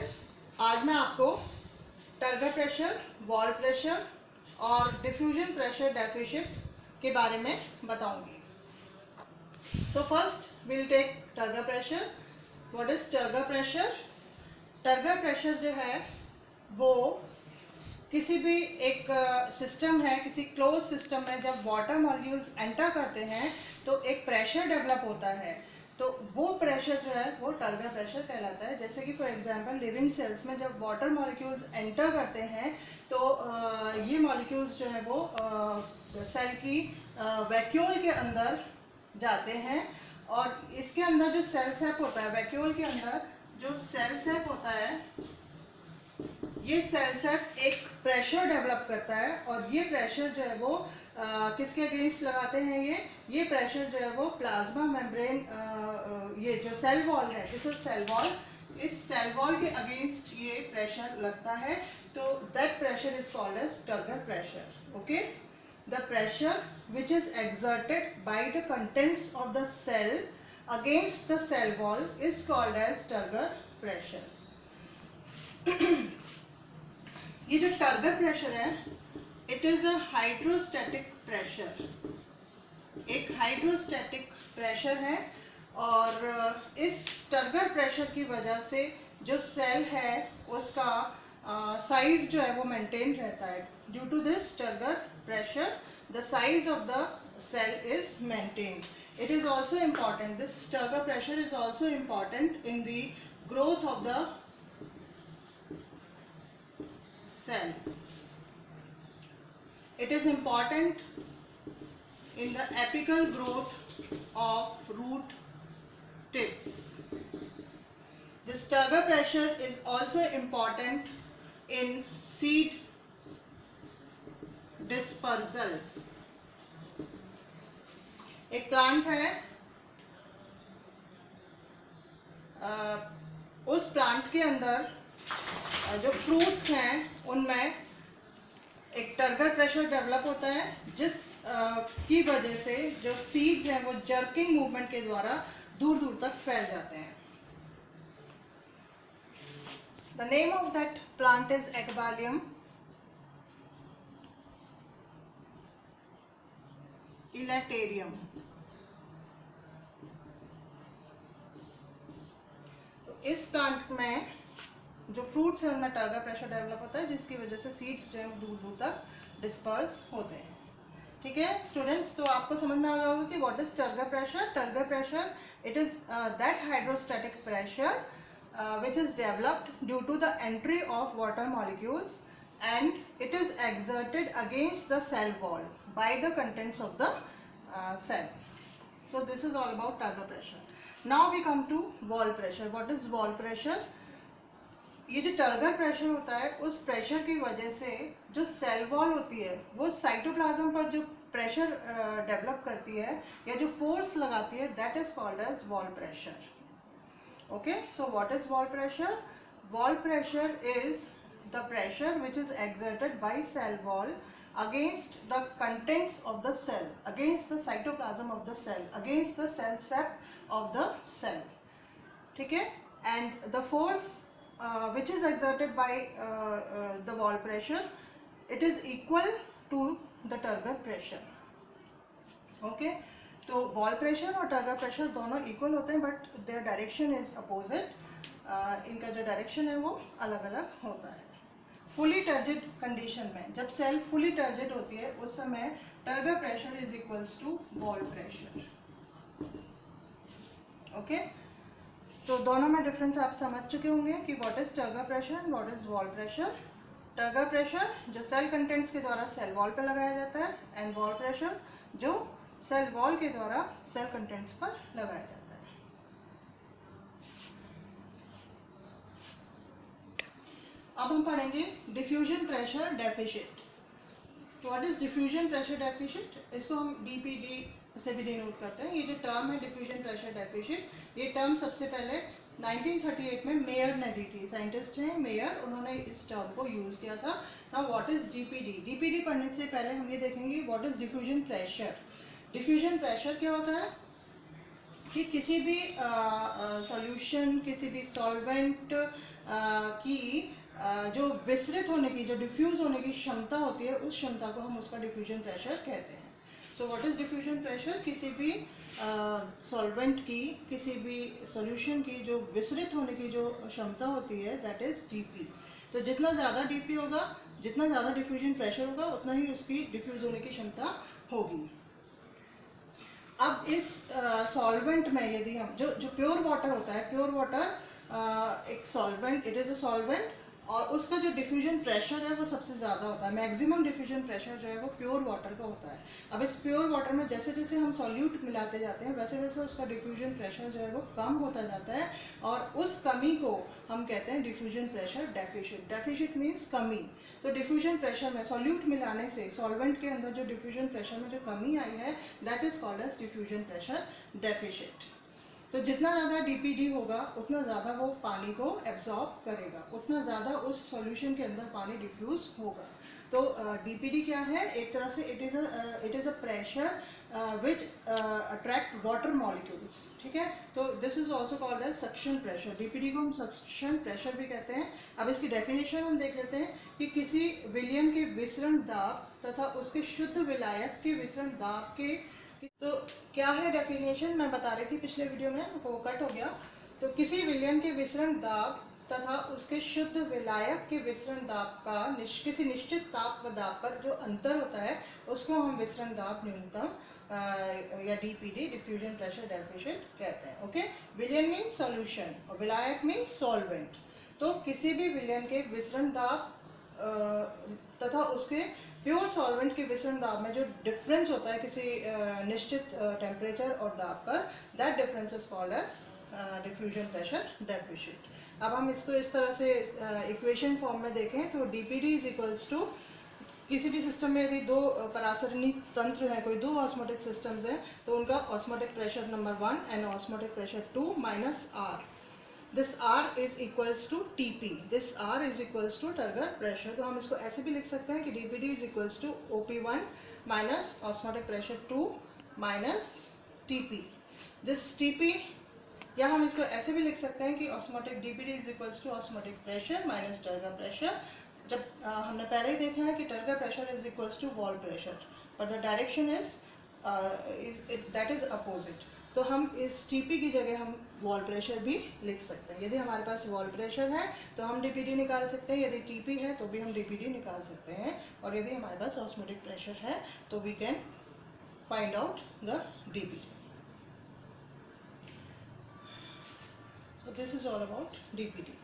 Students, आज मैं आपको टर्गर प्रेशर, वॉल प्रेशर और डिफ्यूजन प्रेशर डेफिशिट के बारे में बताऊंगी। So first will take turgor pressure. What is turgor pressure? Turgor pressure जो है वो किसी भी एक सिस्टम है, किसी क्लोज सिस्टम में जब वाटर मॉलिक्यूल्स एंटर करते हैं तो एक प्रेशर डेवलप होता है, तो वो प्रेशर जो है वो टर्गर प्रेशर कहलाता है। जैसे कि फॉर एग्जांपल लिविंग सेल्स में जब वाटर मॉलिक्यूल्स एंटर करते हैं तो ये मॉलिक्यूल्स जो है वो सेल की वैक्यूल के अंदर जाते हैं, और इसके अंदर जो सेल सेप होता है, वैक्यूल के अंदर जो सेल सेप होता है, ये सेल सेप एक प्रेशर डेवलप करता है, और ये प्रेशर जो है वो किसके अगेंस्ट लगाते हैं? ये प्रेशर जो है वो प्लाज्मा मेम्ब्रेन, ये जो सेल वॉल है, दिस इज सेल वॉल, इस सेल वॉल के अगेंस्ट ये प्रेशर लगता है, तो that pressure is called as turgor pressure. Okay, the pressure which is exerted by the contents of the cell against the cell wall is called as turgor pressure. ये जो turgor pressure है, it is a hydrostatic pressure, एक hydrostatic pressure है, और इस turgor pressure की वजह से जो सेल है उसका साइज जो है वो मेंटेन रहता है। Due to this turgor pressure the size of the cell is maintained. It is also important, this turgor pressure is also important in the growth of the cell. It is important in the apical growth of root tips. This turgor pressure is also important in seed dispersal. एक plant है, उस plant के अंदर जो fruits हैं उनमें एक turgor pressure develop होता है, जिस की वजह से जो सीड्स हैं वो जर्किंग मूवमेंट के द्वारा दूर दूर तक फैल जाते हैं। The name of that plant is ecballium elaterium. तो इस प्लांट में जो फ्रूट्स हैं उनमें टर्गर प्रेशर डेवलप होता है, जिसकी वजह से सीड्स जो हैं दूर दूर तक डिस्पर्स होते हैं। ठीक है स्टूडेंट्स, तो आपको समझ में आ गया होगा कि what is turgor pressure. Turgor pressure, it is that hydrostatic pressure which is developed due to the entry of water molecules, and it is exerted against the cell wall by the contents of the cell. So this is all about turgor pressure. Now we come to wall pressure. What is wall pressure? ये जो turgor pressure होता है, उस pressure की वजह से जो cell wall होती है वो साइटोप्लाज्म पर जो प्रेशर डेवलप करती है या जो फोर्स लगाती है, that is called as wall pressure. Okay, so what is wall pressure? Wall pressure is the pressure which is exerted by cell wall against the contents of the cell, against the cytoplasm of the cell, against the cell sap of the cell. ठीक है, and the force which is exerted by the wall pressure, it is equal to the turgor pressure. Okay, तो wall pressure और turgor pressure दोनों equal होते हैं, but their direction is opposite. इनका जो direction है वो अलग अलग होता है। फुली टर्जिड कंडीशन में, जब सेल फुली टर्जिड होती है, उस समय turgor pressure is equals to wall pressure. Okay, तो दोनों में डिफरेंस आप समझ चुके होंगे कि what is turgor pressure and what is wall pressure. Turgor pressure जो सेल कंटेंट्स के द्वारा सेल वॉल पर लगाया जाता है, एंड वॉल प्रेशर जो सेल वॉल के द्वारा सेल कंटेंट्स पर लगाया जाता है। अब हम पढ़ेंगे diffusion pressure deficit. What is diffusion pressure deficit? इसको हम डीपीडी से भी डिनोट करते हैं। ये जो टर्म है डिफ्यूजन प्रेशर डेफिशिट, ये टर्म सबसे पहले 1938 में मेयर ने दी थी। साइंटिस्ट हैं मेयर, उन्होंने इस टर्म को यूज किया था। Now what is DPD? DPD पढ़ने से पहले हम ये देखेंगे what is diffusion pressure. Diffusion pressure क्या होता है? कि किसी भी सॉल्यूशन, किसी भी सॉल्वेंट की जो विसरित होने की, जो डिफ्यूज होने की क्षमता होती है, उस क्षमता को हम उसका डिफ्यूजन प्रेशर कहते हैं। So what is diffusion pressure? किसी भी सॉल्वेंट की, किसी भी सॉल्यूशन की जो विसरित होने की जो क्षमता होती है, दैट इज डीपी। तो जितना ज़्यादा डीपी होगा, जितना ज़्यादा डिफ्यूजन प्रेशर होगा, उतना ही उसकी डिफ्यूज होने की क्षमता होगी। अब इस सॉल्वेंट में यदि हम जो प्योर वाटर होता है, प्योर वाटर एक solvent, it is a solvent, और उसका जो डिफ्यूजन प्रेशर है वो सबसे ज़्यादा होता है। मैक्सिमम डिफ्यूजन प्रेशर जो है वो प्योर वाटर का होता है। अब इस प्योर वाटर में जैसे जैसे हम सॉल्यूट मिलाते जाते हैं, वैसे वैसे उसका डिफ्यूजन प्रेशर जो है वो कम होता जाता है, और उस कमी को हम कहते हैं diffusion pressure deficit. Deficit means कमी। तो डिफ्यूजन प्रेशर में सॉल्यूट मिलाने से सॉल्वेंट के अंदर जो डिफ्यूजन प्रेशर में जो कमी आई है, that is called as diffusion pressure deficit. तो जितना ज़्यादा डीपीडी होगा, उतना ज़्यादा वो पानी को एब्जॉर्ब करेगा, उतना ज़्यादा उस सॉल्यूशन के अंदर पानी डिफ्यूज होगा। तो डीपीडी क्या है? एक तरह से it is a pressure which attract water molecules, ठीक है। तो this is also called as suction pressure. DPD को हम सक्शन प्रेशर भी कहते हैं। अब इसकी डेफिनेशन हम देख लेते हैं कि किसी विलयन के विसरण दाब तथा उसके शुद्ध विलायक के विसरण दाब के, तो क्या है डेफिनेशन? मैं बता रही थी पिछले वीडियो में, वो कट हो गया। तो किसी विलयन के विसरण दाब तथा उसके शुद्ध विलायक के विसरण दाब का किसी निश्चित ताप व दाब पर जो अंतर होता है, उसको हम विसरण दाब न्यूनतम या डीपीडी, डिफ्यूजन प्रेशर डेफिशिट कहते हैं। ओके, विलयन मीन्स सॉल्यूशन और विलायक मीन्स सॉल्वेंट। तो किसी भी विलयन के विसरण दाब तथा उसके प्योर सॉल्वेंट के विसरण दाब में जो डिफरेंस होता है किसी निश्चित टेम्परेचर और दाब पर, that difference is called as diffusion pressure deficit. अब हम इसको इस तरह से इक्वेशन फॉर्म में देखें तो डीपीडी इज इक्वल्स टू, किसी भी सिस्टम में यदि दो परासरणी तंत्र हैं, कोई दो ऑस्मोटिक सिस्टम्स हैं, तो उनका osmotic pressure number 1 and osmotic pressure 2 minus R. This R is equals to TP. This R is equals to turgor pressure. तो हम इसको ऐसे भी लिख सकते हैं कि DPD is equals to OP1 minus osmotic pressure 2 minus TP. This TP, या हम इसको ऐसे भी लिख सकते हैं कि osmotic DPD is equals to osmotic pressure minus turgor pressure. जब हमने पहले ही देखा है कि turgor pressure is equals to wall pressure, but the direction is that is opposite. तो हम इस TP की जगह हम वॉल प्रेशर भी लिख सकते हैं। यदि हमारे पास वॉल प्रेशर है तो हम DPD निकाल सकते हैं, यदि TP है तो भी हम DPD निकाल सकते हैं, और यदि हमारे पास ऑस्मोटिक प्रेशर है तो we can find out the DPD. So this is all about DPD.